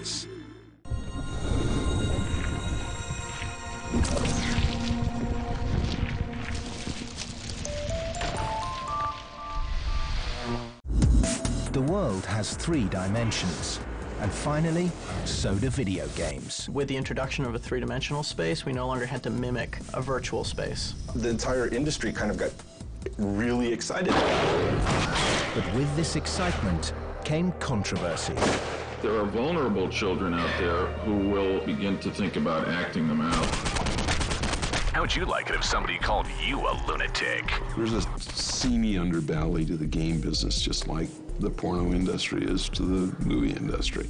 games. The world has 3 dimensions. And finally, so do video games. With the introduction of a 3-dimensional space, we no longer had to mimic a virtual space. The entire industry kind of got really excited. But with this excitement came controversy. There are vulnerable children out there who will begin to think about acting them out. How would you like it if somebody called you a lunatic? There's a seamy underbelly to the game business, just like the porno industry is to the movie industry.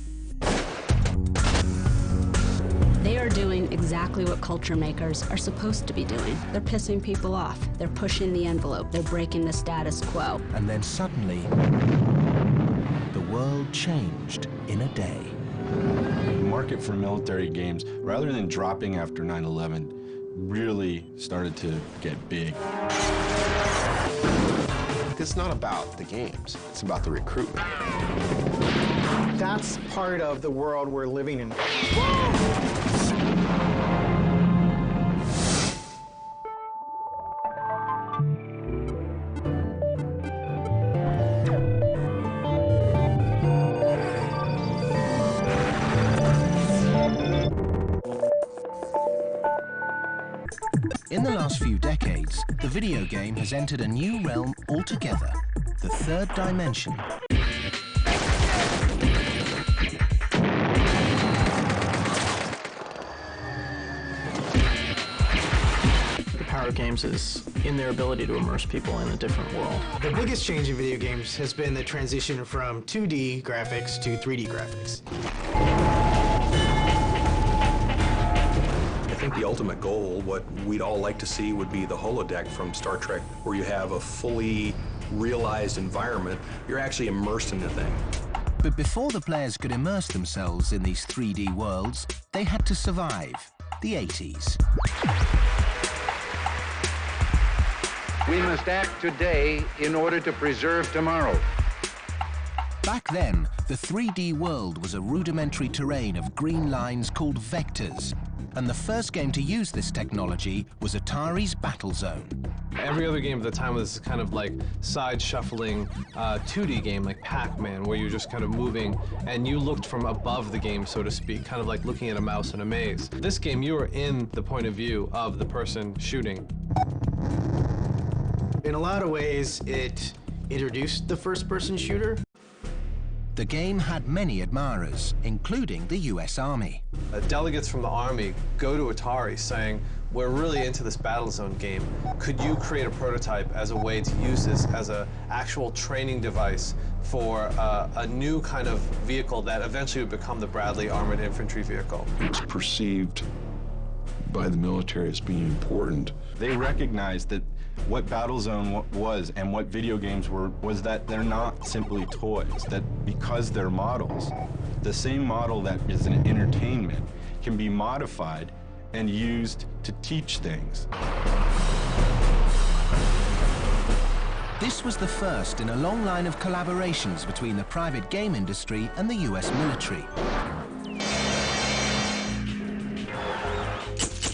They are doing exactly what culture makers are supposed to be doing. They're pissing people off. They're pushing the envelope. They're breaking the status quo. And then suddenly, the world changed in a day. The market for military games, rather than dropping after 9/11, really started to get big. It's not about the games, it's about the recruitment. That's part of the world we're living in. In the last few decades, the video game has entered a new realm altogether, the 3rd dimension. The power of games is in their ability to immerse people in a different world. The biggest change in video games has been the transition from 2D graphics to 3D graphics. I think the ultimate goal, what we'd all like to see, would be the holodeck from Star Trek, where you have a fully realized environment. You're actually immersed in the thing. But before the players could immerse themselves in these 3D worlds, they had to survive the 80s. We must act today in order to preserve tomorrow. Back then, the 3D world was a rudimentary terrain of green lines called vectors, and the first game to use this technology was Atari's Battlezone. Every other game at the time was kind of like side-shuffling 2D game like Pac-Man, where you're just kind of moving and you looked from above the game, so to speak, kind of like looking at a mouse in a maze. This game, you were in the point of view of the person shooting. In a lot of ways, it introduced the first-person shooter. The game had many admirers, including the US Army. Delegates from the Army go to Atari saying, we're really into this Battlezone game. Could you create a prototype as a way to use this as an actual training device for a new kind of vehicle that eventually would become the Bradley Armored Infantry Vehicle? It's perceived by the military as being important. They recognized that what Battlezone was and what video games were was that they're not simply toys, that because they're models, the same model that is an entertainment can be modified and used to teach things. This was the first in a long line of collaborations between the private game industry and the US military.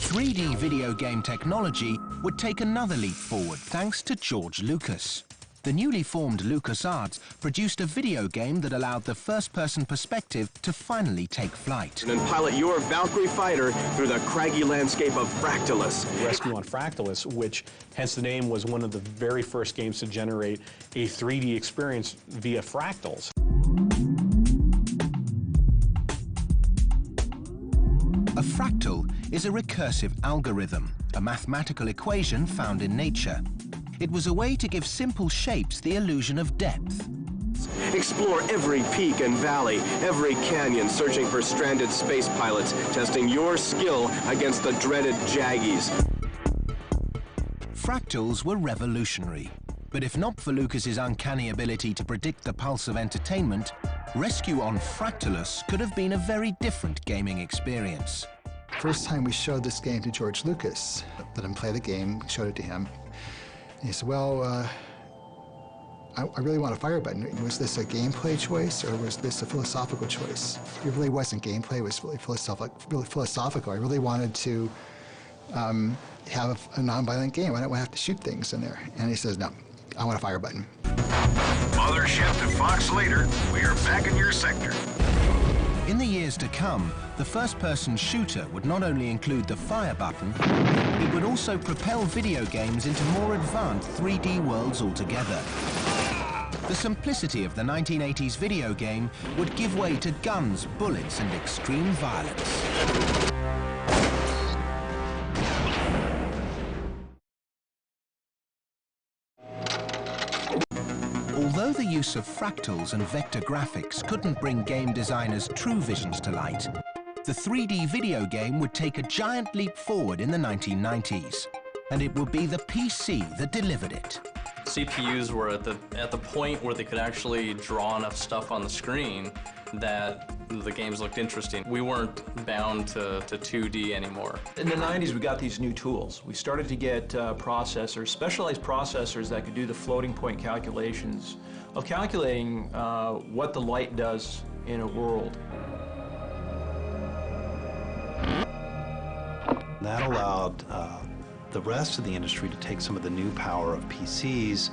3D video game technology would take another leap forward thanks to George Lucas. The newly formed LucasArts produced a video game that allowed the first-person perspective to finally take flight. And pilot your Valkyrie fighter through the craggy landscape of Fractalus. Rescue on Fractalus, which, hence the name, was one of the very first games to generate a 3D experience via fractals. A fractal is a recursive algorithm, a mathematical equation found in nature. It was a way to give simple shapes the illusion of depth. Explore every peak and valley, every canyon, searching for stranded space pilots, testing your skill against the dreaded Jaggies. Fractals were revolutionary, but if not for Lucas's uncanny ability to predict the pulse of entertainment, Rescue on Fractalus could have been a very different gaming experience. First time we showed this game to George Lucas, let him play the game, showed it to him. And he said, well, I really want a fire button. Was this a gameplay choice or was this a philosophical choice? It really wasn't gameplay, it was really philosophical. I really wanted to have a non-violent game. I don't want to have to shoot things in there. And he says, no, I want a fire button. Mothership to Fox later. We are back in your sector. In the years to come, the first-person shooter would not only include the fire button, it would also propel video games into more advanced 3D worlds altogether. The simplicity of the 1980s video game would give way to guns, bullets, and extreme violence. Although the use of fractals and vector graphics couldn't bring game designers' true visions to light, the 3D video game would take a giant leap forward in the 1990s, and it would be the PC that delivered it. CPUs were at the point where they could actually draw enough stuff on the screen that the games looked interesting. We weren't bound to 2D anymore. In the 90s, we got these new tools. We started to get processors, specialized processors that could do the floating point calculations of calculating what the light does in a world. That allowed the rest of the industry to take some of the new power of PCs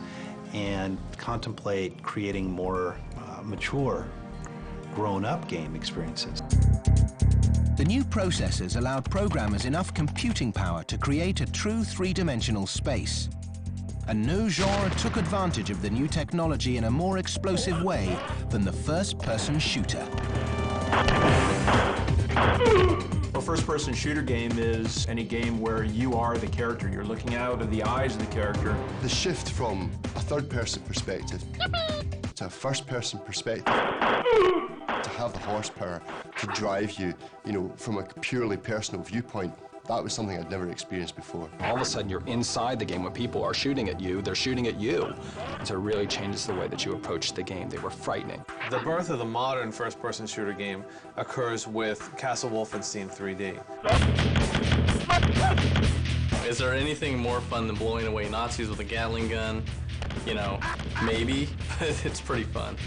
and contemplate creating more mature, grown-up game experiences. The new processors allowed programmers enough computing power to create a true three-dimensional space. And no genre took advantage of the new technology in a more explosive way than the first-person shooter. A first-person shooter game is any game where you are the character. You're looking out of the eyes of the character. The shift from a third-person perspective to a first-person perspective, to have the horsepower to drive you, from a purely personal viewpoint, that was something I'd never experienced before. All of a sudden, you're inside the game. When people are shooting at you, they're shooting at you. And so it really changes the way that you approach the game. They were frightening. The birth of the modern first-person shooter game occurs with Castle Wolfenstein 3D. Is there anything more fun than blowing away Nazis with a Gatling gun? Maybe, but it's pretty fun.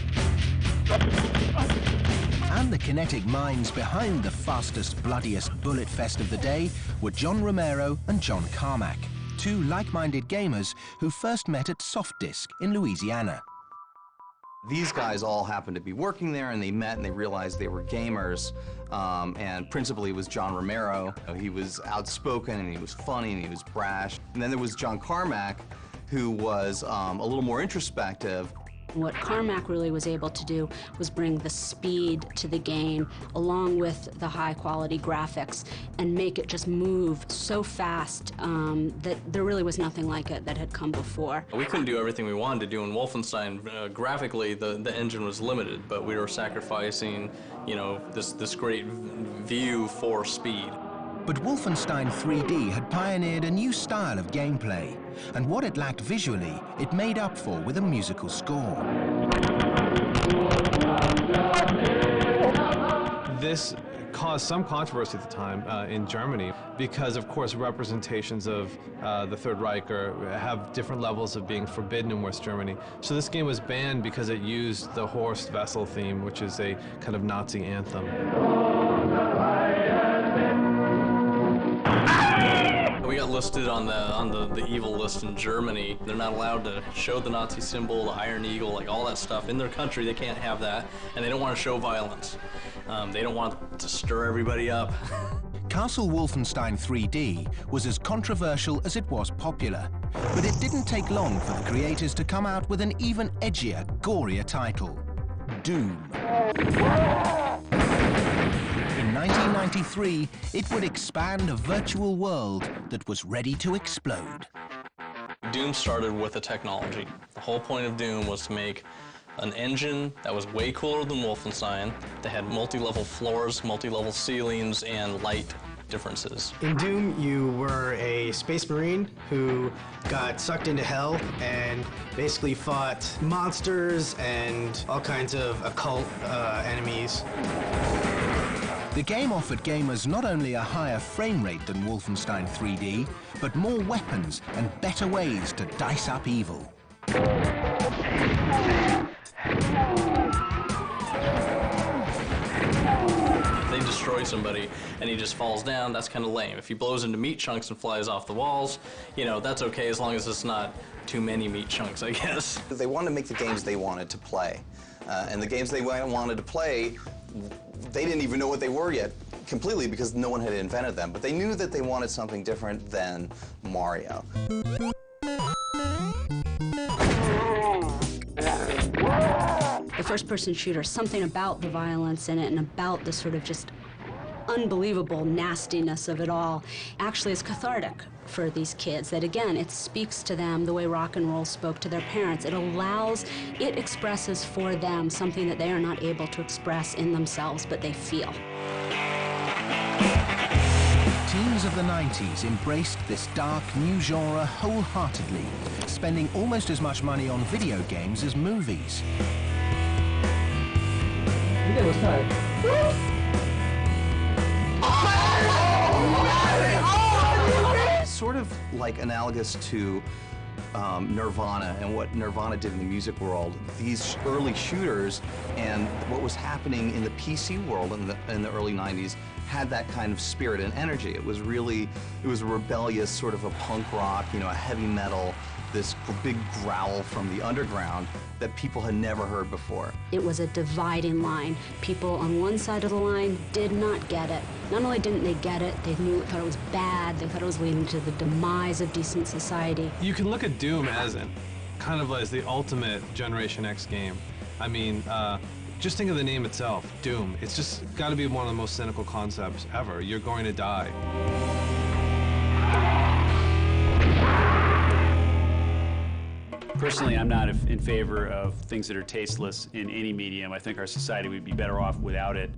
And the kinetic minds behind the fastest, bloodiest bullet fest of the day were John Romero and John Carmack, two like-minded gamers who first met at Soft Disc in Louisiana. These guys all happened to be working there, and they met and they realized they were gamers, and principally it was John Romero. He was outspoken and he was funny and he was brash. And then there was John Carmack, who was a little more introspective. What Carmack really was able to do was bring the speed to the game along with the high-quality graphics and make it just move so fast that there really was nothing like it that had come before. We couldn't do everything we wanted to do in Wolfenstein. Graphically, the engine was limited, but we were sacrificing, this great view for speed. But Wolfenstein 3D had pioneered a new style of gameplay, and what it lacked visually, it made up for with a musical score. This caused some controversy at the time in Germany because, of course, representations of the Third Reich have different levels of being forbidden in West Germany. So this game was banned because it used the Horst Wessel theme, which is a kind of Nazi anthem. We got listed on the evil list in Germany. They're not allowed to show the Nazi symbol, the Iron Eagle, like all that stuff. In their country, they can't have that, and they don't want to show violence. They don't want to stir everybody up. Castle Wolfenstein 3D was as controversial as it was popular, but it didn't take long for the creators to come out with an even edgier, gorier title, Doom. In 1993, it would expand a virtual world that was ready to explode. Doom started with the technology. The whole point of Doom was to make an engine that was way cooler than Wolfenstein, that had multi-level floors, multi-level ceilings, and light differences. In Doom, you were a space marine who got sucked into hell and basically fought monsters and all kinds of occult enemies. The game offered gamers not only a higher frame rate than Wolfenstein 3D, but more weapons and better ways to dice up evil. They destroy somebody and he just falls down, that's kind of lame. If he blows into meat chunks and flies off the walls, you know, that's okay as long as it's not too many meat chunks, I guess. They wanted to make the games they wanted to play. And the games they wanted to play, they didn't even know what they were yet, completely, because no one had invented them. But they knew that they wanted something different than Mario. The first-person shooter, something about the violence in it and about the sort of just unbelievable nastiness of it all actually is cathartic for these kids. That again, it speaks to them the way rock and roll spoke to their parents. It expresses for them something that they are not able to express in themselves, but they feel. Teens of the 90s embraced this dark new genre wholeheartedly, spending almost as much money on video games as movies. Sort of like analogous to Nirvana and what Nirvana did in the music world. These early shooters and what was happening in the PC world in the early 90s had that kind of spirit and energy. It was a rebellious sort of a punk rock, you know, a heavy metal, this big growl from the underground that people had never heard before. It was a dividing line. People on one side of the line did not get it. Not only didn't they get it, they thought it was bad, they thought it was leading to the demise of decent society. You can look at Doom as the ultimate Generation X game. I mean, just think of the name itself, Doom. It's just got to be one of the most cynical concepts ever. You're going to die. Personally, I'm not in favor of things that are tasteless in any medium. I think our society would be better off without it.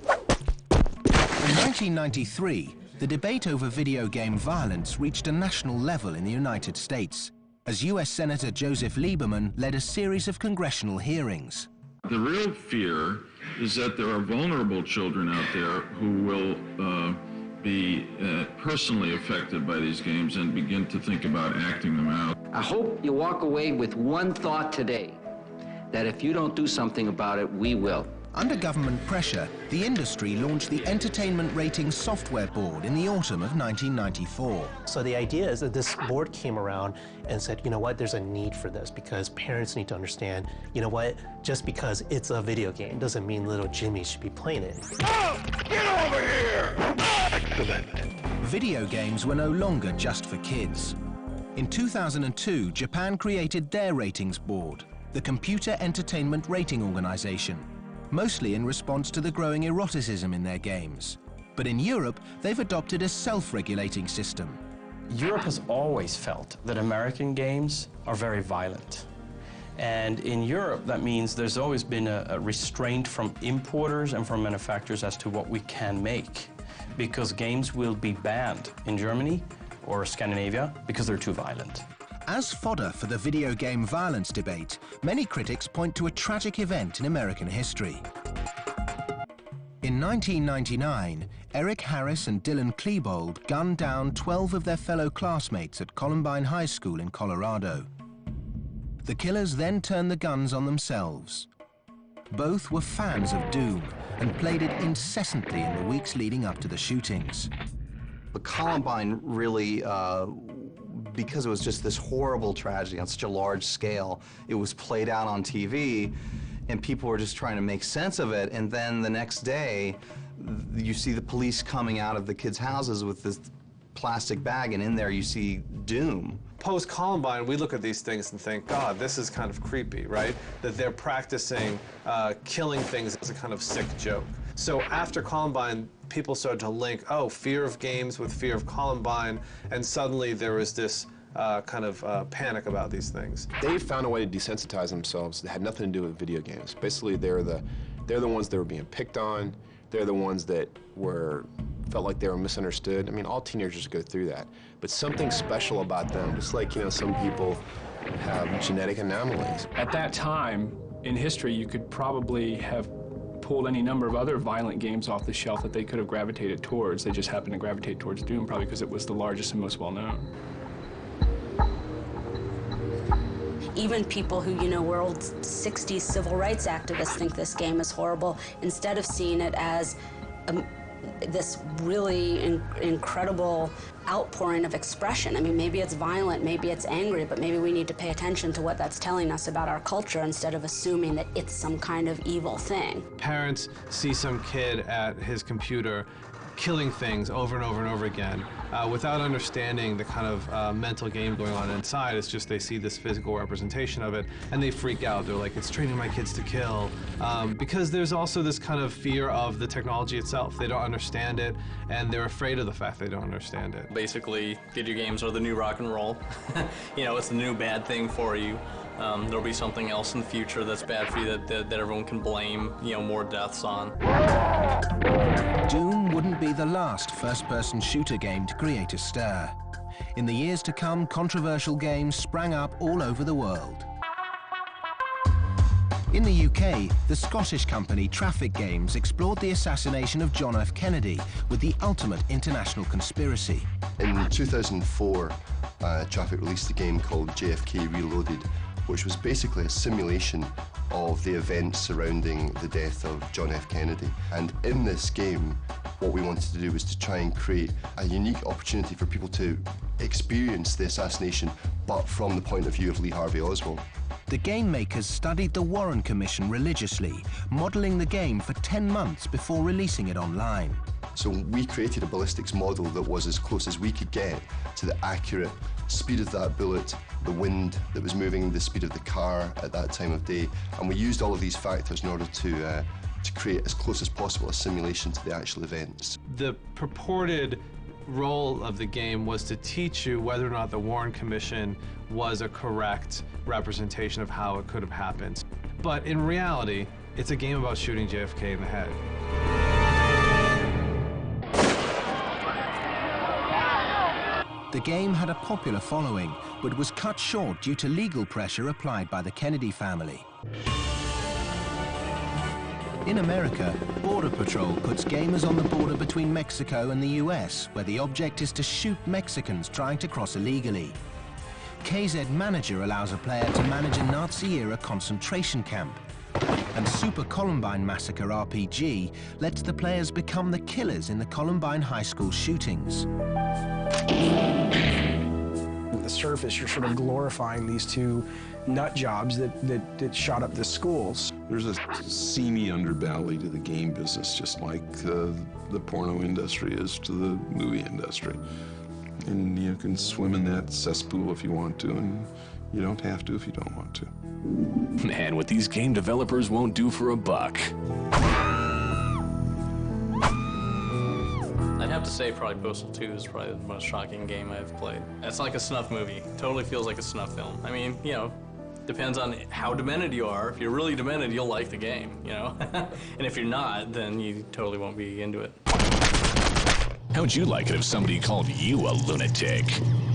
In 1993, the debate over video game violence reached a national level in the United States, as U.S. Senator Joseph Lieberman led a series of congressional hearings. The real fear is that there are vulnerable children out there who will be personally affected by these games and begin to think about acting them out. I hope you walk away with one thought today, that if you don't do something about it, we will. Under government pressure, the industry launched the Entertainment Ratings Software Board in the autumn of 1994. So the idea is that this board came around and said, you know what, there's a need for this because parents need to understand, you know what, just because it's a video game doesn't mean little Jimmy should be playing it. Oh, get over here! Video games were no longer just for kids. In 2002, Japan created their ratings board, the Computer Entertainment Rating Organization, mostly in response to the growing eroticism in their games. But in Europe, they've adopted a self-regulating system. Europe has always felt that American games are very violent. And in Europe, that means there's always been a restraint from importers and from manufacturers as to what we can make, because games will be banned in Germany or Scandinavia because they're too violent. As fodder for the video game violence debate, many critics point to a tragic event in American history. In 1999, Eric Harris and Dylan Klebold gunned down 12 of their fellow classmates at Columbine High School in Colorado. The killers then turned the guns on themselves. Both were fans of Doom and played it incessantly in the weeks leading up to the shootings. But Columbine really, because it was just this horrible tragedy on such a large scale, it was played out on TV, and people were just trying to make sense of it, and then the next day, you see the police coming out of the kids' houses with this plastic bag, and in there you see Doom. Post-Columbine, we look at these things and think, God, this is kind of creepy, right? That they're practicing killing things as a kind of sick joke. So after Columbine, people started to link, oh, fear of games with fear of Columbine, and suddenly there was this kind of panic about these things. They found a way to desensitize themselves that had nothing to do with video games. Basically, they're the ones that were being picked on. They're the ones that felt like they were misunderstood. I mean, all teenagers go through that. But something special about them, just like, you know, some people have genetic anomalies. At that time in history, you could probably have pulled any number of other violent games off the shelf that they could have gravitated towards. They just happened to gravitate towards Doom, probably because it was the largest and most well-known. Even people who, you know, were old 60s civil rights activists think this game is horrible, instead of seeing it as this really incredible outpouring of expression. I mean, maybe it's violent, maybe it's angry, but maybe we need to pay attention to what that's telling us about our culture instead of assuming that it's some kind of evil thing. Parents see some kid at his computer killing things over and over and over again without understanding the kind of mental game going on inside. It's just they see this physical representation of it and they freak out. They're like, it's training my kids to kill. Because there's also this kind of fear of the technology itself. They don't understand it and they're afraid of the fact they don't understand it. Basically, video games are the new rock and roll. You know, it's the new bad thing for you. There'll be something else in the future that's bad for you that everyone can blame, you know, more deaths on. Doom wouldn't be the last first-person shooter game to create a stir. In the years to come, controversial games sprang up all over the world. In the UK, the Scottish company Traffic Games explored the assassination of John F. Kennedy with the ultimate international conspiracy. In 2004, Traffic released a game called JFK Reloaded, which was basically a simulation of the events surrounding the death of John F. Kennedy. And in this game, what we wanted to do was to try and create a unique opportunity for people to experience the assassination, but from the point of view of Lee Harvey Oswald. The game makers studied the Warren Commission religiously, modelling the game for 10 months before releasing it online. So we created a ballistics model that was as close as we could get to the accurate speed of that bullet, the wind that was moving, the speed of the car at that time of day, and we used all of these factors in order to create as close as possible a simulation to the actual events. The purported role of the game was to teach you whether or not the Warren Commission was a correct representation of how it could have happened. But in reality, it's a game about shooting JFK in the head. The game had a popular following, but was cut short due to legal pressure applied by the Kennedy family. In America, Border Patrol puts gamers on the border between Mexico and the US, where the object is to shoot Mexicans trying to cross illegally. KZ Manager allows a player to manage a Nazi-era concentration camp. And Super Columbine Massacre RPG lets the players become the killers in the Columbine High School shootings. On the surface, you're sort of glorifying these two nut jobs that shot up the schools. There's a seamy underbelly to the game business, just like the porno industry is to the movie industry. And you can swim in that cesspool if you want to, and you don't have to if you don't want to. Man, what these game developers won't do for a buck. I'd have to say probably Postal 2 is probably the most shocking game I've played. It's like a snuff movie. Totally feels like a snuff film. I mean, you know, depends on how demented you are. If you're really demented, you'll like the game, you know? And if you're not, then you totally won't be into it. How'd you like it if somebody called you a lunatic?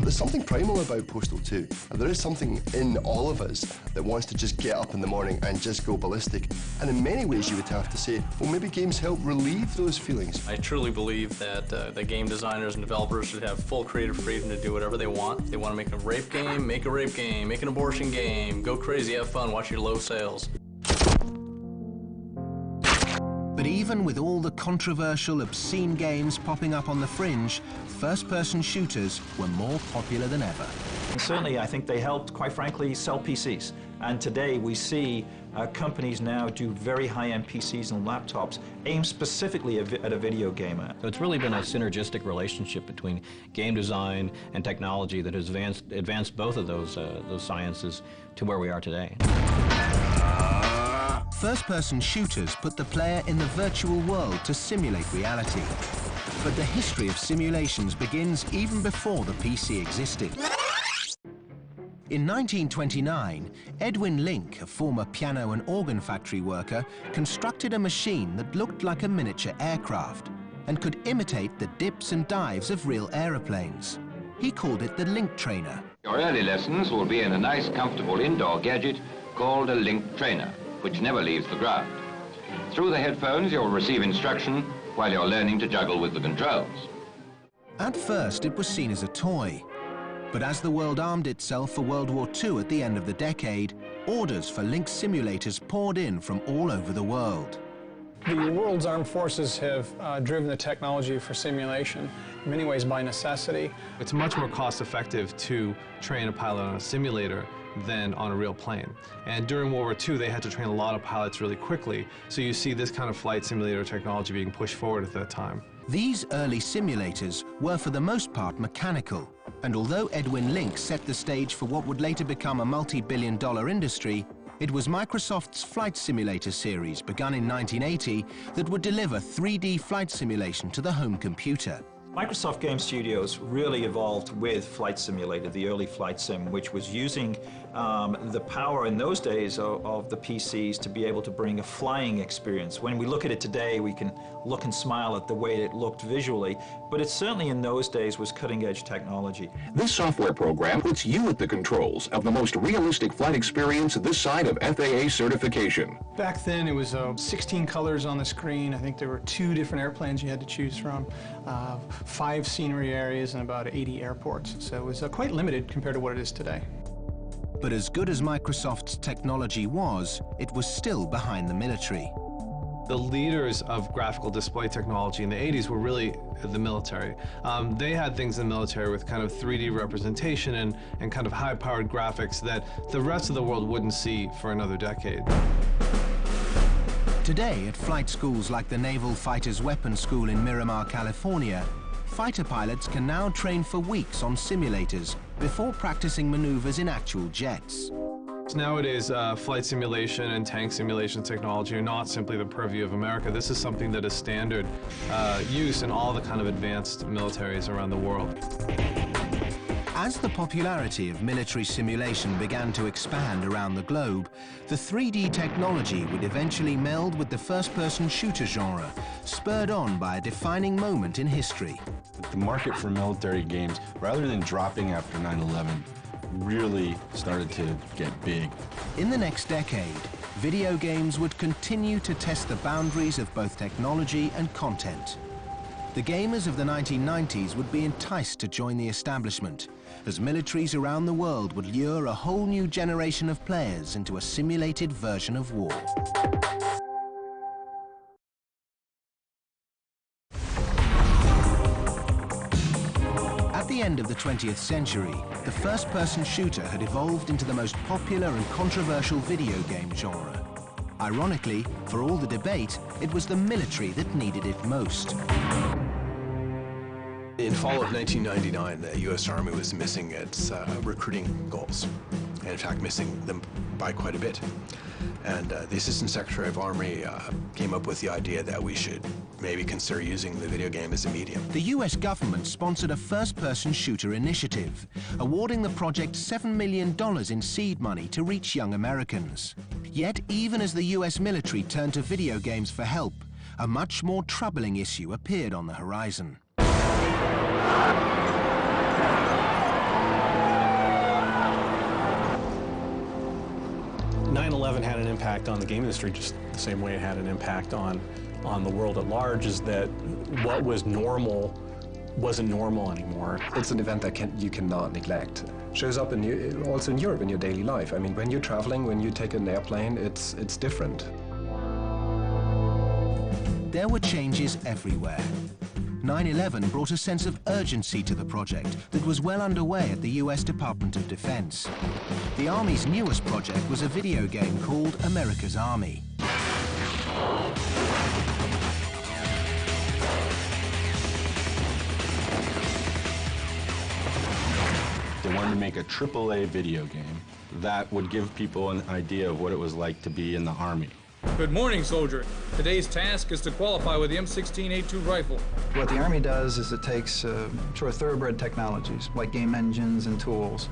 There's something primal about Postal 2. There is something in all of us that wants to just get up in the morning and just go ballistic. And in many ways you would have to say, well, maybe games help relieve those feelings. I truly believe that the game designers and developers should have full creative freedom to do whatever they want. If they want to make a rape game, make a rape game, make an abortion game, go crazy, have fun, watch your low sales. But even with all the controversial, obscene games popping up on the fringe, first-person shooters were more popular than ever. And certainly, I think they helped, quite frankly, sell PCs. And today we see companies now do very high-end PCs and laptops aimed specifically at a video gamer. So it's really been a synergistic relationship between game design and technology that has advanced both of those sciences to where we are today. First-person shooters put the player in the virtual world to simulate reality. But the history of simulations begins even before the PC existed. In 1929, Edwin Link, a former piano and organ factory worker, constructed a machine that looked like a miniature aircraft and could imitate the dips and dives of real aeroplanes. He called it the Link Trainer. Your early lessons will be in a nice, comfortable indoor gadget called a Link Trainer, which never leaves the ground. Through the headphones, you'll receive instruction while you're learning to juggle with the controls. At first, it was seen as a toy. But as the world armed itself for World War II at the end of the decade, orders for Lynx simulators poured in from all over the world. The world's armed forces have driven the technology for simulation, in many ways by necessity. It's much more cost-effective to train a pilot on a simulator than on a real plane. And during World War II, they had to train a lot of pilots really quickly, so you see this kind of flight simulator technology being pushed forward at that time. These early simulators were for the most part mechanical, and although Edwin Lynx set the stage for what would later become a multi-billion-dollar industry, it was Microsoft's Flight Simulator series, begun in 1980, that would deliver 3D flight simulation to the home computer. Microsoft Game Studios really evolved with Flight Simulator, the early flight sim, which was using the power in those days of the PCs to be able to bring a flying experience. When we look at it today, we can look and smile at the way it looked visually, but it certainly in those days was cutting-edge technology. This software program puts you at the controls of the most realistic flight experience this side of FAA certification. Back then it was 16 colors on the screen. I think there were 2 different airplanes you had to choose from, 5 scenery areas and about 80 airports. So it was quite limited compared to what it is today. But as good as Microsoft's technology was, it was still behind the military. The leaders of graphical display technology in the 80s were really the military. They had things in the military with kind of 3D representation and kind of high-powered graphics that the rest of the world wouldn't see for another decade. Today, at flight schools like the Naval Fighters Weapons School in Miramar, California, fighter pilots can now train for weeks on simulators before practicing maneuvers in actual jets. Nowadays, flight simulation and tank simulation technology are not simply the purview of America. This is something that is standard use in all the kind of advanced militaries around the world. As the popularity of military simulation began to expand around the globe, the 3D technology would eventually meld with the first-person shooter genre, spurred on by a defining moment in history. The market for military games, rather than dropping after 9/11, really started to get big. In the next decade, video games would continue to test the boundaries of both technology and content. The gamers of the 1990s would be enticed to join the establishment, as militaries around the world would lure a whole new generation of players into a simulated version of war. At the end of the 20th century, the first-person shooter had evolved into the most popular and controversial video game genre. Ironically, for all the debate, it was the military that needed it most. In fall of 1999, the U.S. Army was missing its recruiting goals, and in fact missing them by quite a bit. And the Assistant Secretary of Army came up with the idea that we should maybe consider using the video game as a medium. The U.S. government sponsored a first-person shooter initiative, awarding the project $7 million in seed money to reach young Americans. Yet, even as the U.S. military turned to video games for help, a much more troubling issue appeared on the horizon. 9/11 had an impact on the game industry just the same way it had an impact on the world at large, is that what was normal wasn't normal anymore. It's an event that you cannot neglect. Shows up also in Europe in your daily life. I mean, when you're traveling, when you take an airplane, it's different. There were changes everywhere. 9/11 brought a sense of urgency to the project that was well underway at the US Department of Defense. The Army's newest project was a video game called America's Army. They wanted to make a AAA video game that would give people an idea of what it was like to be in the Army. Good morning, soldier. Today's task is to qualify with the M16A2 rifle. What the Army does is it takes sort of thoroughbred technologies, like game engines and tools,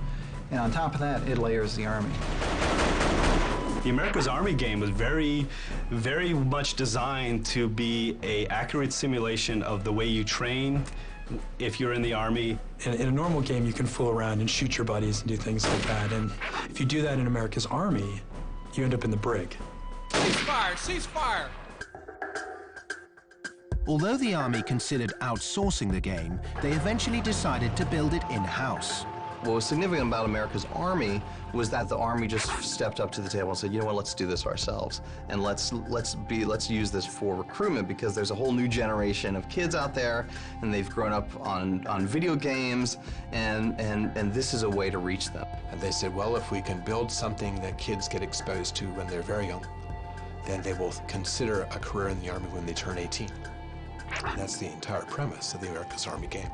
and on top of that, it layers the Army. The America's Army game was very much designed to be an accurate simulation of the way you train if you're in the Army. In a normal game, you can fool around and shoot your buddies and do things like that. And if you do that in America's Army, you end up in the brig. Cease fire! Cease fire! Although the Army considered outsourcing the game, they eventually decided to build it in-house. What was significant about America's Army was that the Army just stepped up to the table and said, you know what, let's do this ourselves. And let's use this for recruitment, because there's a whole new generation of kids out there, and they've grown up on video games, and this is a way to reach them. And they said, well, if we can build something that kids get exposed to when they're very young, then they will consider a career in the Army when they turn 18. And that's the entire premise of the America's Army game.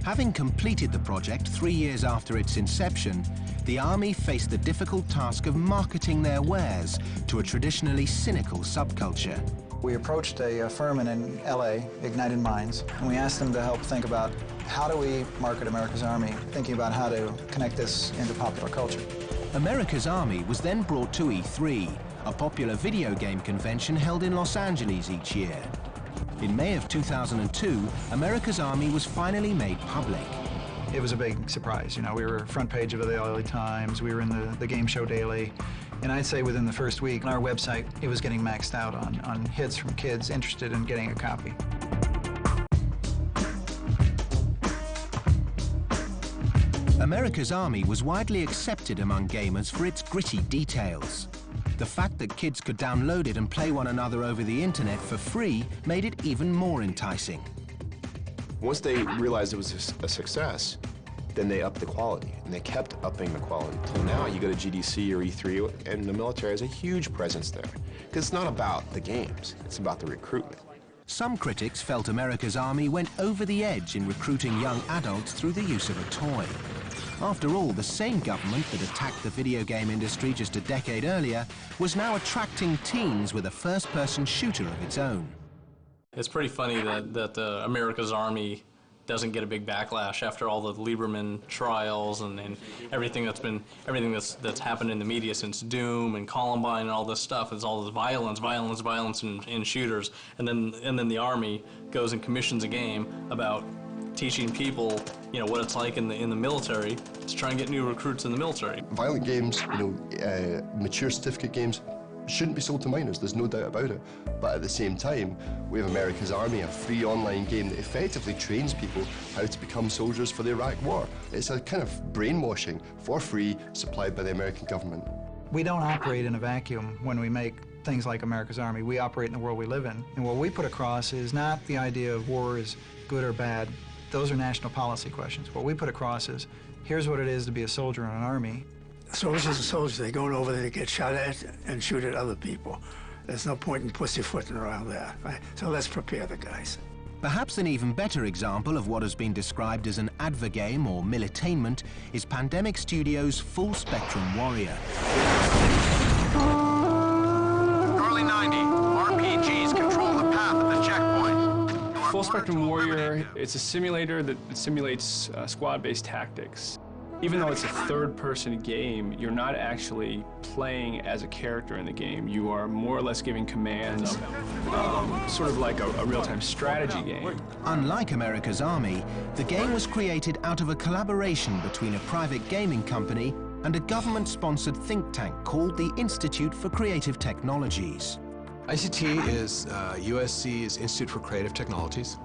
Having completed the project 3 years after its inception, the Army faced the difficult task of marketing their wares to a traditionally cynical subculture. We approached a firm in LA, Ignited Minds, and we asked them to help think about how do we market America's Army, thinking about how to connect this into popular culture. America's Army was then brought to E3, a popular video game convention held in Los Angeles each year. In May of 2002, America's Army was finally made public. It was a big surprise. You know, we were front page of the LA Times, we were in the Game Show Daily, and I'd say within the first week on our website, it was getting maxed out on hits from kids interested in getting a copy. America's Army was widely accepted among gamers for its gritty details. The fact that kids could download it and play one another over the internet for free made it even more enticing. Once they realized it was a success, then they upped the quality, and they kept upping the quality. Till now, you go to GDC or E3, and the military has a huge presence there. Because it's not about the games, it's about the recruitment. Some critics felt America's Army went over the edge in recruiting young adults through the use of a toy. After all, the same government that attacked the video game industry just a decade earlier was now attracting teens with a first-person shooter of its own. It's pretty funny that America's Army doesn't get a big backlash after all the Lieberman trials and everything that's happened in the media since Doom and Columbine and all this stuff. It's all this violence in shooters, and then the Army goes and commissions a game about teaching people, you know, what it's like in the military to try and get new recruits in the military. Violent games, you know, mature certificate games shouldn't be sold to minors, there's no doubt about it. But at the same time, we have America's Army, a free online game that effectively trains people how to become soldiers for the Iraq War. It's a kind of brainwashing for free, supplied by the American government. We don't operate in a vacuum when we make things like America's Army. We operate in the world we live in. And what we put across is not the idea of war is good or bad. Those are national policy questions. What we put across is, here's what it is to be a soldier in an army. Soldiers are soldiers. They go over there to get shot at and shoot at other people. There's no point in pussyfooting around that, right? So let's prepare the guys. Perhaps an even better example of what has been described as an advergame or militainment is Pandemic Studios' Full Spectrum Warrior. Charlie 90, RPGs control the path of the checkpoint. Full Spectrum Warrior, it's a simulator that simulates squad-based tactics. Even though it's a third-person game, you're not actually playing as a character in the game. You are more or less giving commands, sort of like a real-time strategy game. Unlike America's Army, the game was created out of a collaboration between a private gaming company and a government-sponsored think tank called the Institute for Creative Technologies. ICT is USC's Institute for Creative Technologies.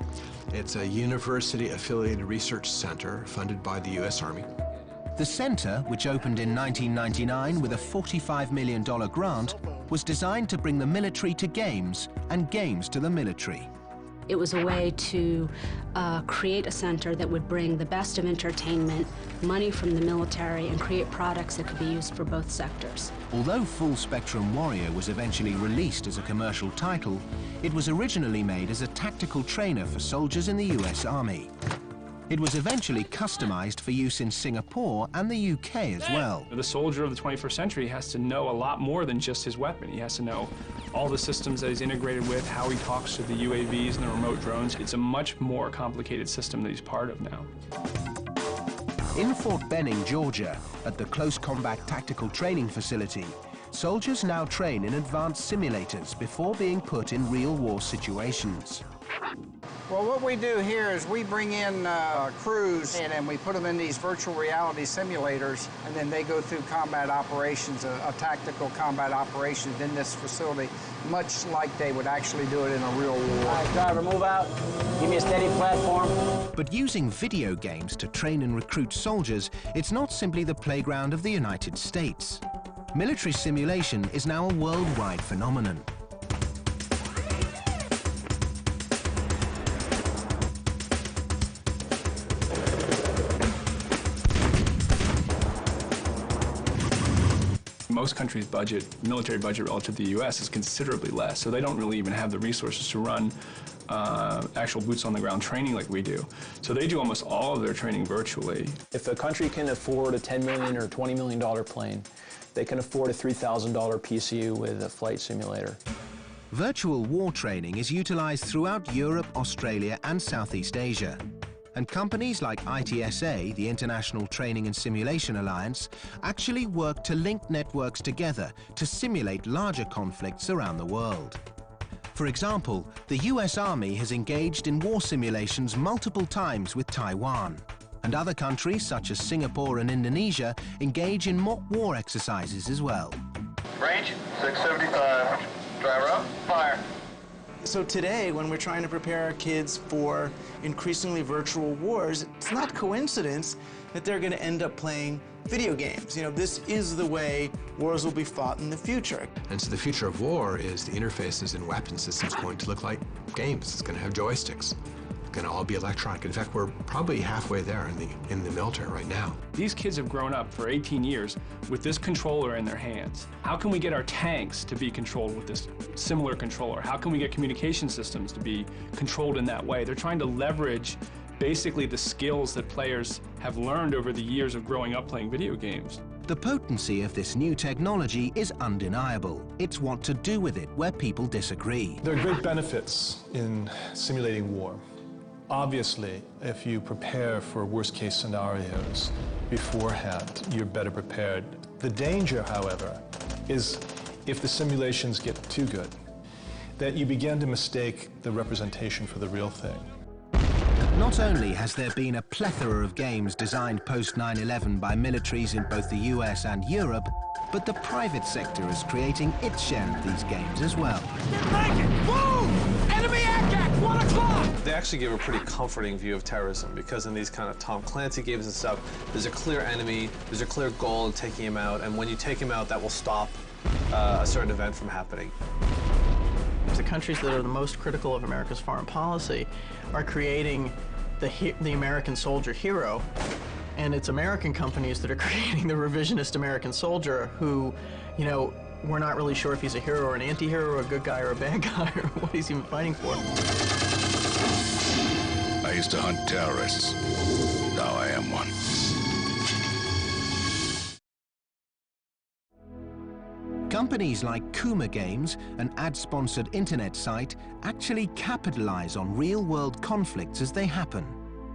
It's a university-affiliated research center funded by the U.S. Army. The center, which opened in 1999 with a $45 million grant, was designed to bring the military to games and games to the military. It was a way to create a center that would bring the best of entertainment, money from the military, and create products that could be used for both sectors. Although Full Spectrum Warrior was eventually released as a commercial title, it was originally made as a tactical trainer for soldiers in the US Army. It was eventually customized for use in Singapore and the UK as well. The soldier of the 21st century has to know a lot more than just his weapon. He has to know all the systems that he's integrated with, how he talks to the UAVs and the remote drones. It's a much more complicated system that he's part of now. In Fort Benning, Georgia, at the Close Combat Tactical Training Facility, soldiers now train in advanced simulators before being put in real war situations. Well, what we do here is we bring in crews and we put them in these virtual reality simulators, and then they go through combat operations, a tactical combat operations in this facility, much like they would actually do it in a real war. All right, driver, move out. Give me a steady platform. But using video games to train and recruit soldiers, it's not simply the playground of the United States. Military simulation is now a worldwide phenomenon. Most countries' budget, military budget relative to the U.S. is considerably less, so they don't really even have the resources to run actual boots-on-the-ground training like we do. So they do almost all of their training virtually. If a country can afford a $10 million or $20 million plane, they can afford a $3,000 PCU with a flight simulator. Virtual war training is utilized throughout Europe, Australia, and Southeast Asia. And companies like ITSA, the International Training and Simulation Alliance, actually work to link networks together to simulate larger conflicts around the world. For example, the US Army has engaged in war simulations multiple times with Taiwan, and other countries such as Singapore and Indonesia engage in mock war exercises as well. Range 675. Driver up. Fire. So today, when we're trying to prepare our kids for increasingly virtual wars, it's not coincidence that they're going to end up playing video games. You know, this is the way wars will be fought in the future. And so the future of war is the interfaces and weapon systems going to look like games. It's going to have joysticks. It's going to all be electronic. In fact, we're probably halfway there in the military right now. These kids have grown up for 18 years with this controller in their hands. How can we get our tanks to be controlled with this similar controller? How can we get communication systems to be controlled in that way? They're trying to leverage basically the skills that players have learned over the years of growing up playing video games. The potency of this new technology is undeniable. It's what to do with it where people disagree. There are great benefits in simulating war. Obviously, if you prepare for worst-case scenarios beforehand, you're better prepared. The danger, however, is if the simulations get too good, that you begin to mistake the representation for the real thing. Not only has there been a plethora of games designed post 9/11 by militaries in both the US and Europe, but the private sector is creating its share of these games as well. Move! Enemy attack! 1 o'clock! They actually give a pretty comforting view of terrorism, because in these kind of Tom Clancy games and stuff, there's a clear enemy, there's a clear goal in taking him out, and when you take him out, that will stop a certain event from happening. The countries that are the most critical of America's foreign policy are creating the American soldier hero, and it's American companies that are creating the revisionist American soldier who, you know, we're not really sure if he's a hero or an anti-hero or a good guy or a bad guy or what he's even fighting for. I used to hunt terrorists. Now I am one. Companies like Kuma Games, an ad-sponsored internet site, actually capitalize on real-world conflicts as they happen.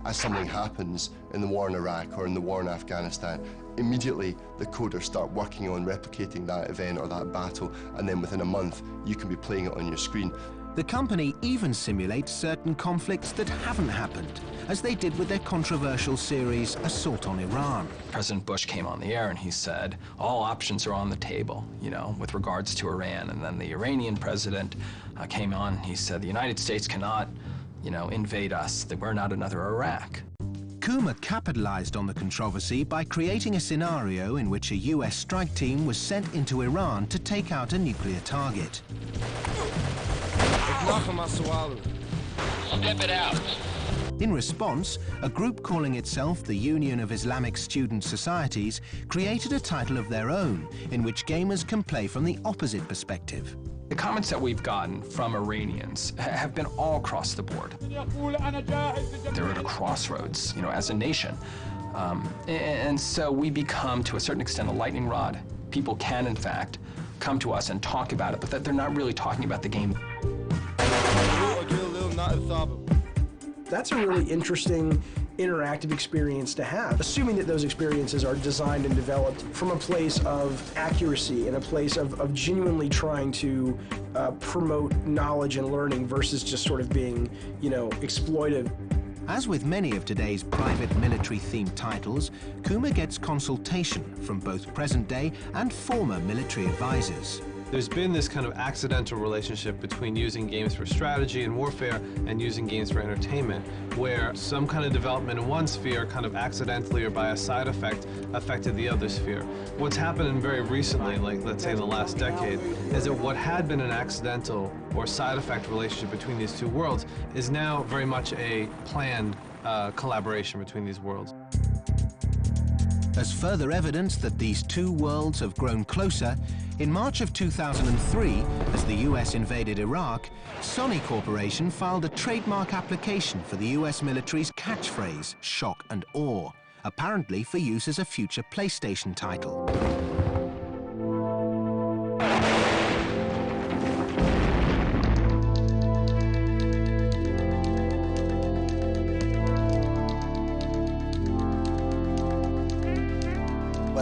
As something happens in the war in Iraq or in the war in Afghanistan, immediately the coders start working on replicating that event or that battle, and then within a month you can be playing it on your screen. The company even simulates certain conflicts that haven't happened, as they did with their controversial series Assault on Iran. President Bush came on the air and he said, all options are on the table, you know, with regards to Iran. And then the Iranian president came on and he said, the United States cannot, you know, invade us, that we're not another Iraq. Kuma capitalized on the controversy by creating a scenario in which a US strike team was sent into Iran to take out a nuclear target. Step it out. In response, a group calling itself the Union of Islamic Student Societies created a title of their own in which gamers can play from the opposite perspective. The comments that we've gotten from Iranians have been all across the board. They're at a crossroads, you know, as a nation. And so we become, to a certain extent, a lightning rod. People can, in fact, come to us and talk about it, but that they're not really talking about the game. That's a really interesting interactive experience to have, assuming that those experiences are designed and developed from a place of accuracy and a place of genuinely trying to promote knowledge and learning versus just sort of being, exploitive. As with many of today's private military-themed titles, Kuma gets consultation from both present-day and former military advisors. There's been this kind of accidental relationship between using games for strategy and warfare and using games for entertainment, where some kind of development in one sphere kind of accidentally or by a side effect affected the other sphere. What's happened very recently, like let's say in the last decade, is that what had been an accidental or side effect relationship between these two worlds is now very much a planned collaboration between these worlds. As further evidence that these two worlds have grown closer, in March of 2003, as the US invaded Iraq, Sony Corporation filed a trademark application for the US military's catchphrase, shock and awe, apparently for use as a future PlayStation title.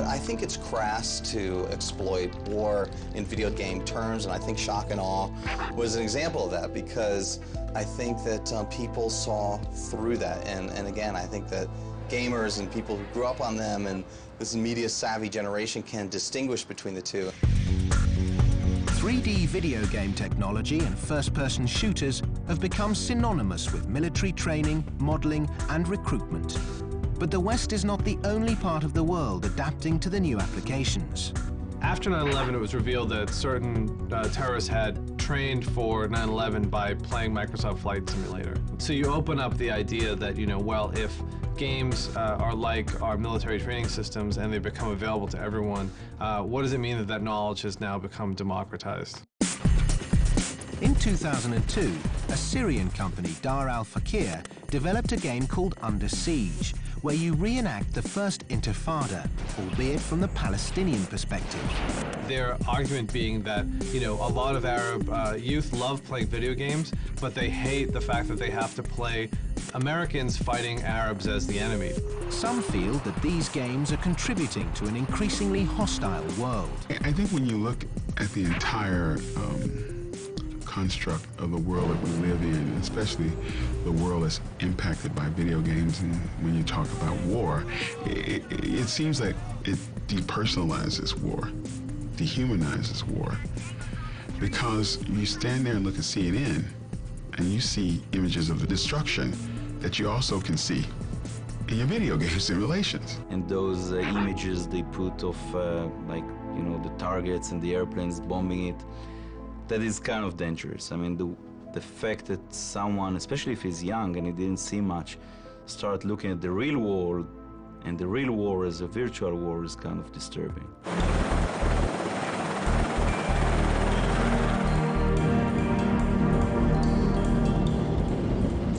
I think it's crass to exploit war in video game terms, and I think shock and awe was an example of that, because I think that people saw through that, and again, I think that gamers and people who grew up on them and this media-savvy generation can distinguish between the two. 3D video game technology and first-person shooters have become synonymous with military training, modeling, and recruitment. But the West is not the only part of the world adapting to the new applications. After 9/11, it was revealed that certain terrorists had trained for 9/11 by playing Microsoft Flight Simulator. So you open up the idea that, well, if games are like our military training systems and they become available to everyone, what does it mean that that knowledge has now become democratized? In 2002, a Syrian company, Dar al-Fakir, developed a game called Under Siege, where you reenact the first Intifada, albeit from the Palestinian perspective. Their argument being that, a lot of Arab youth love playing video games, but they hate the fact that they have to play Americans fighting Arabs as the enemy. Some feel that these games are contributing to an increasingly hostile world. I think when you look at the entire construct of the world that we live in, especially the world that's impacted by video games, and when you talk about war, it seems like it depersonalizes war, dehumanizes war. Because you stand there and look at CNN, and you see images of the destruction that you also can see in your video game simulations. And those images they put of, the targets and the airplanes bombing it, that is kind of dangerous. I mean, the fact that someone, especially if he's young and he didn't see much, start looking at the real world, and the real war as a virtual war is kind of disturbing.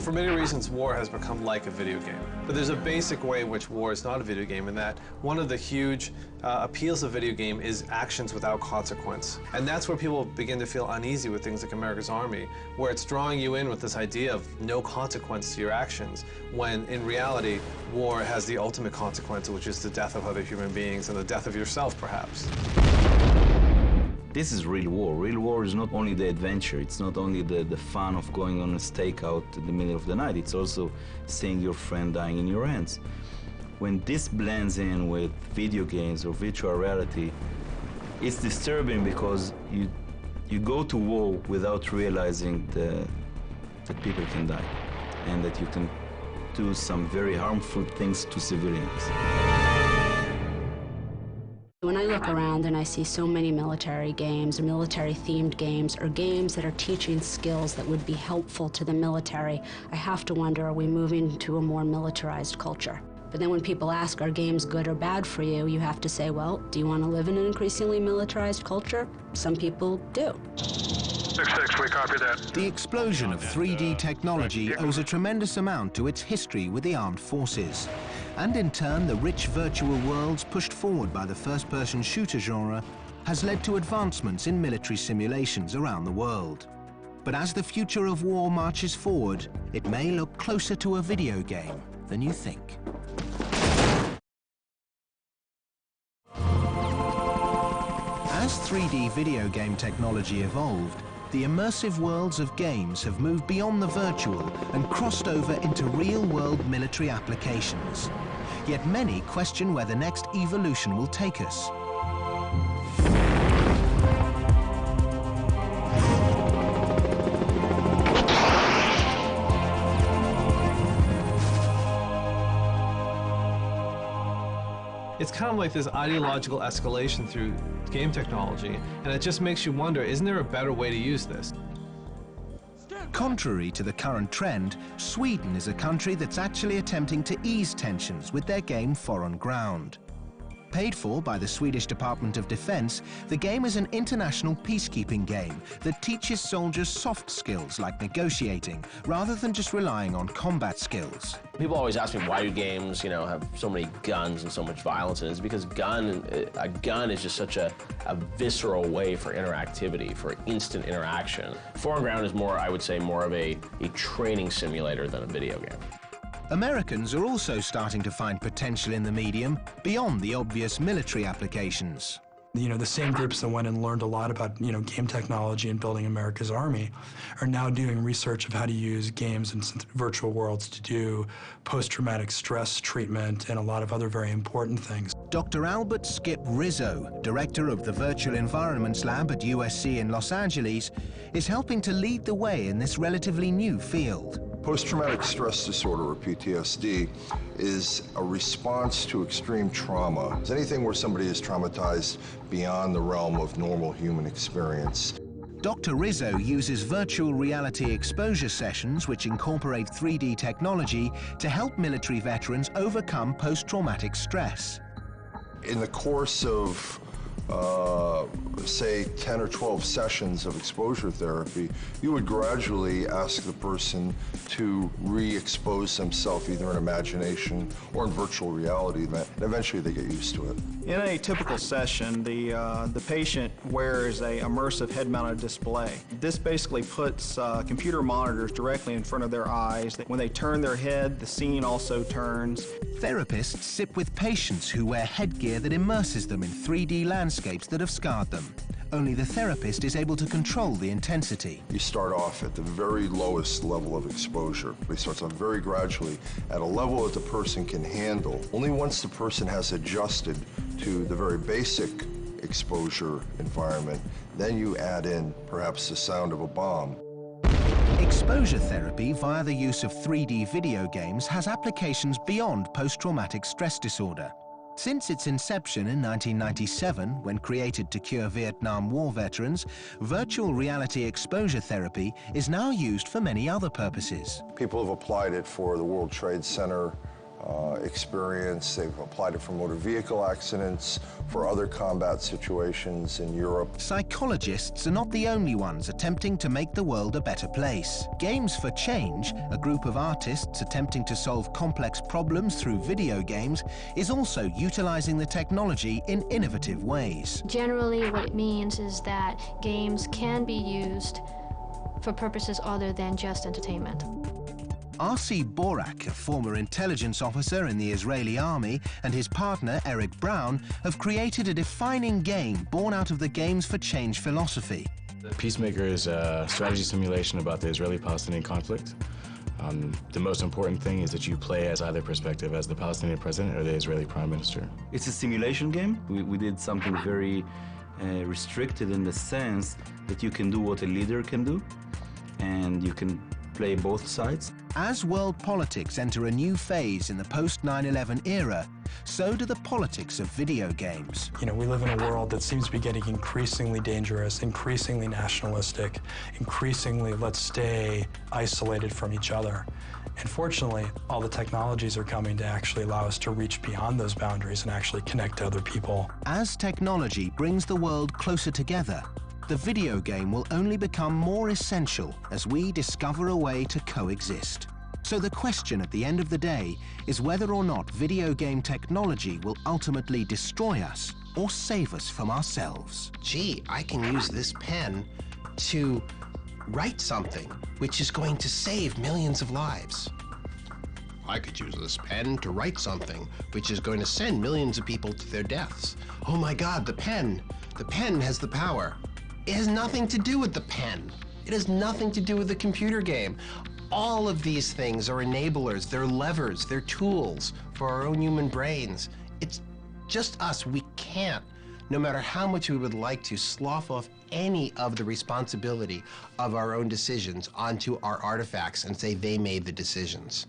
For many reasons, war has become like a video game. But there's a basic way in which war is not a video game, in that one of the huge appeals of video game is actions without consequence. And that's where people begin to feel uneasy with things like America's Army, where it's drawing you in with this idea of no consequence to your actions, when in reality, war has the ultimate consequence, which is the death of other human beings and the death of yourself, perhaps. This is real war. Real war is not only the adventure, it's not only the fun of going on a stakeout in the middle of the night, it's also seeing your friend dying in your hands. When this blends in with video games or virtual reality, it's disturbing because you go to war without realizing that people can die and that you can do some very harmful things to civilians. When I look around and I see so many military games, or military-themed games, or games that are teaching skills that would be helpful to the military, I have to wonder, are we moving to a more militarized culture? But then when people ask, are games good or bad for you, you have to say, well, do you want to live in an increasingly militarized culture? Some people do. 6-6, we copy that. The explosion of 3D technology owes a tremendous amount to its history with the armed forces. And in turn, the rich virtual worlds pushed forward by the first-person shooter genre has led to advancements in military simulations around the world. But as the future of war marches forward, it may look closer to a video game than you think. As 3D video game technology evolved, the immersive worlds of games have moved beyond the virtual and crossed over into real-world military applications. Yet many question where the next evolution will take us. It's kind of like this ideological escalation through game technology, and it just makes you wonder, isn't there a better way to use this? Contrary to the current trend, Sweden is a country that's actually attempting to ease tensions with their game Foreign Ground. Paid for by the Swedish Department of Defense, the game is an international peacekeeping game that teaches soldiers soft skills like negotiating, rather than just relying on combat skills. People always ask me, why do games, have so many guns and so much violence? And it's because a gun is just such a visceral way for interactivity, for instant interaction. Foreign Ground is more, I would say, more of a training simulator than a video game. Americans are also starting to find potential in the medium beyond the obvious military applications. The same groups that went and learned a lot about, game technology and building America's Army are now doing research of how to use games and virtual worlds to do post-traumatic stress treatment and a lot of other very important things. Dr. Albert Skip Rizzo, director of the Virtual Environments Lab at USC in Los Angeles, is helping to lead the way in this relatively new field. Post-traumatic stress disorder, or PTSD, is a response to extreme trauma. It's anything where somebody is traumatized beyond the realm of normal human experience. Dr. Rizzo uses virtual reality exposure sessions which incorporate 3D technology to help military veterans overcome post-traumatic stress. In the course of say 10 or 12 sessions of exposure therapy, you would gradually ask the person to re-expose themselves either in imagination or in virtual reality, and eventually they get used to it. In a typical session, the patient wears a immersive head-mounted display. This basically puts computer monitors directly in front of their eyes. When they turn their head, the scene also turns. Therapists sit with patients who wear headgear that immerses them in 3D landscapes that have scarred them. Only the therapist is able to control the intensity. You start off at the very lowest level of exposure. It starts off very gradually at a level that the person can handle. Only once the person has adjusted to the very basic exposure environment, then you add in perhaps the sound of a bomb. Exposure therapy via the use of 3D video games has applications beyond post-traumatic stress disorder. Since its inception in 1997, when created to cure Vietnam War veterans, virtual reality exposure therapy is now used for many other purposes. People have applied it for the World Trade Center experience. They've applied it for motor vehicle accidents, for other combat situations in Europe. Psychologists are not the only ones attempting to make the world a better place. Games for Change, a group of artists attempting to solve complex problems through video games, is also utilizing the technology in innovative ways. Generally, what it means is that games can be used for purposes other than just entertainment. R.C. Borak, a former intelligence officer in the Israeli army, and his partner, Eric Brown, have created a defining game born out of the Games for Change philosophy. Peacemaker is a strategy simulation about the Israeli-Palestinian conflict. The most important thing is that you play as either perspective, as the Palestinian president or the Israeli prime minister. It's a simulation game. We did something very restricted in the sense that you can do what a leader can do, and you can play both sides. As world politics enter a new phase in the post-9/11 era, so do the politics of video games. We live in a world that seems to be getting increasingly dangerous, increasingly nationalistic, increasingly let's stay isolated from each other. And fortunately, all the technologies are coming to actually allow us to reach beyond those boundaries and actually connect to other people. As technology brings the world closer together, the video game will only become more essential as we discover a way to coexist. So the question at the end of the day is whether or not video game technology will ultimately destroy us or save us from ourselves. Gee, I can use this pen to write something which is going to save millions of lives. I could use this pen to write something, which is going to send millions of people to their deaths. Oh my God, the pen has the power. It has nothing to do with the pen. It has nothing to do with the computer game. All of these things are enablers, they're levers, they're tools for our own human brains. It's just us. We can't, no matter how much we would like to, slough off any of the responsibility of our own decisions onto our artifacts and say they made the decisions.